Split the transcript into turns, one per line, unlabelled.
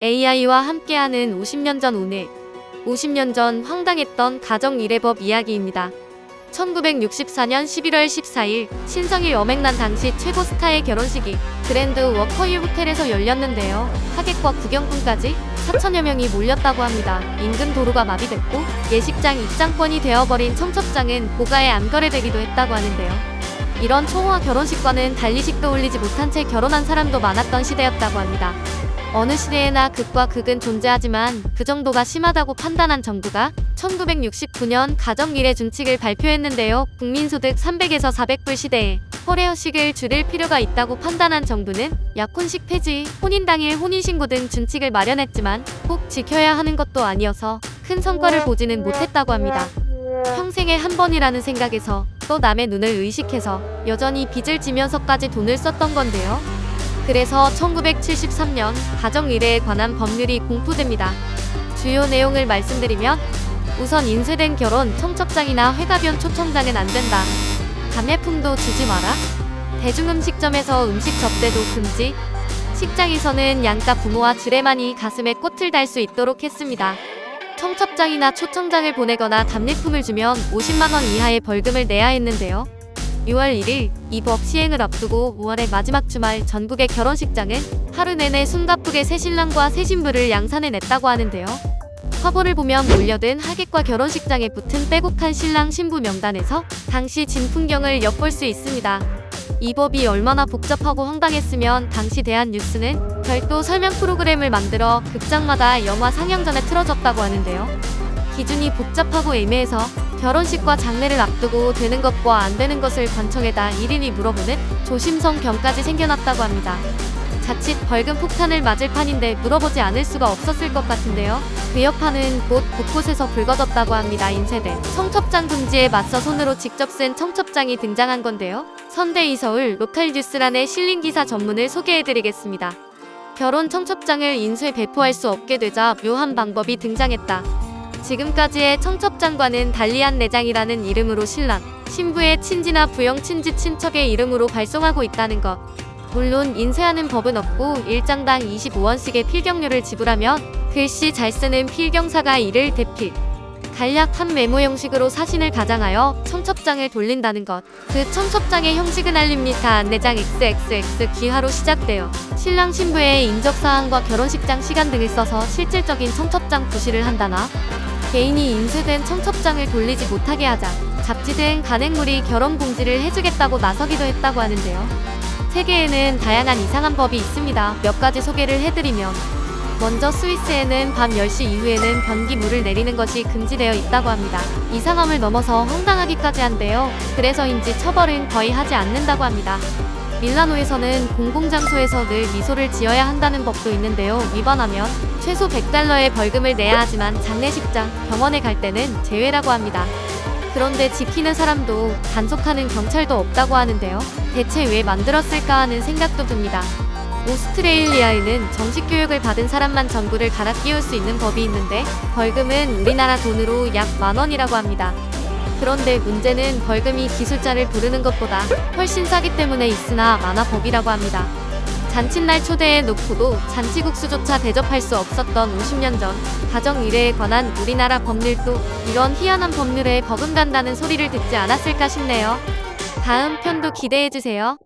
AI와 함께하는 50년 전 오늘. 50년 전 황당했던 가정미래법 이야기입니다. 1964년 11월 14일 신성일 어맹난 당시 최고 스타의 결혼식이 그랜드 워커힐 호텔에서 열렸는데요. 하객과 구경꾼까지 4천여 명이 몰렸다고 합니다. 인근 도로가 마비됐고 예식장 입장권이 되어버린 청첩장은 고가에 안 거래되기도 했다고 하는데요. 이런 초호화 결혼식과는 달리 식도 올리지 못한 채 결혼한 사람도 많았던 시대였다고 합니다. 어느 시대에나 극과 극은 존재하지만 그 정도가 심하다고 판단한 정부가 1969년 가정미래 준칙을 발표했는데요. 국민소득 300에서 400불 시대에 홀회허식을 줄일 필요가 있다고 판단한 정부는 약혼식 폐지, 혼인당일 혼인신고 등 준칙을 마련했지만 꼭 지켜야 하는 것도 아니어서 큰 성과를 보지는 못했다고 합니다. 평생에 한 번이라는 생각에서 또 남의 눈을 의식해서 여전히 빚을 지면서까지 돈을 썼던 건데요. 그래서 1973년 가정미래에 관한 법률이 공포됩니다. 주요 내용을 말씀드리면 우선 인쇄된 결혼 청첩장이나 회가변 초청장은 안 된다. 감례품도 주지 마라. 대중음식점에서 음식 접대도 금지. 식장에서는 양가 부모와 주례만이 가슴에 꽃을 달 수 있도록 했습니다. 청첩장이나 초청장을 보내거나 감례품을 주면 50만 원 이하의 벌금을 내야 했는데요. 6월 1일 이 법 시행을 앞두고 5월의 마지막 주말 전국의 결혼식장은 하루 내내 숨가쁘게 새신랑과 새신부를 양산해냈다고 하는데요. 화보를 보면 몰려든 하객과 결혼식장에 붙은 빼곡한 신랑 신부 명단에서 당시 진풍경을 엿볼 수 있습니다. 이 법이 얼마나 복잡하고 황당했으면 당시 대한뉴스는 별도 설명 프로그램을 만들어 극장마다 영화 상영 전에 틀어줬다고 하는데요. 기준이 복잡하고 애매해서 결혼식과 장례를 앞두고 되는 것과 안 되는 것을 관청에다 일일이 물어보는 조심성경까지 생겨났다고 합니다. 자칫 벌금 폭탄을 맞을 판인데 물어보지 않을 수가 없었을 것 같은데요. 그 여파는 곧 곳곳에서 불거졌다고 합니다. 인쇄된 청첩장 금지에 맞서 손으로 직접 쓴 청첩장이 등장한 건데요. 선대이 서울 로컬뉴스란의 실린 기사 전문을 소개해드리겠습니다. 결혼 청첩장을 인쇄 배포할 수 없게 되자 묘한 방법이 등장했다. 지금까지의 청첩장과는 달리한 내장이라는 이름으로 신랑, 신부의 친지나 부영 친지 친척의 이름으로 발송하고 있다는 것. 물론 인쇄하는 법은 없고 일장당 25원씩의 필경료를 지불하면 글씨 잘 쓰는 필경사가 이를 대필. 간략 한 메모 형식으로 사진을 가장하여 청첩장을 돌린다는 것. 그 청첩장의 형식은 알립니다. 안내장 XXX 귀하로 시작되어 신랑 신부의 인적사항과 결혼식장 시간 등을 써서 실질적인 청첩장 부시를 한다나 개인이 인쇄된 청첩장을 돌리지 못하게 하자 잡지 등 간행물이 결혼 공지를 해주겠다고 나서기도 했다고 하는데요. 세계에는 다양한 이상한 법이 있습니다. 몇 가지 소개를 해드리면 먼저 스위스에는 밤 10시 이후에는 변기물을 내리는 것이 금지되어 있다고 합니다. 이상함을 넘어서 황당하기까지 한데요. 그래서인지 처벌은 거의 하지 않는다고 합니다. 밀라노에서는 공공장소에서 늘 미소를 지어야 한다는 법도 있는데요. 위반하면 최소 $100의 벌금을 내야 하지만 장례식장, 병원에 갈 때는 제외라고 합니다. 그런데 지키는 사람도 단속하는 경찰도 없다고 하는데요. 대체 왜 만들었을까 하는 생각도 듭니다. 오스트레일리아에는 정식 교육을 받은 사람만 전구를 갈아 끼울 수 있는 법이 있는데 벌금은 우리나라 돈으로 약 10,000원이라고 합니다. 그런데 문제는 벌금이 기술자를 부르는 것보다 훨씬 싸기 때문에 있으나 만화법이라고 합니다. 잔칫날 초대해 놓고도 잔치국수조차 대접할 수 없었던 50년 전 가정미래에 관한 우리나라 법률도 이런 희한한 법률에 버금간다는 소리를 듣지 않았을까 싶네요. 다음 편도 기대해주세요.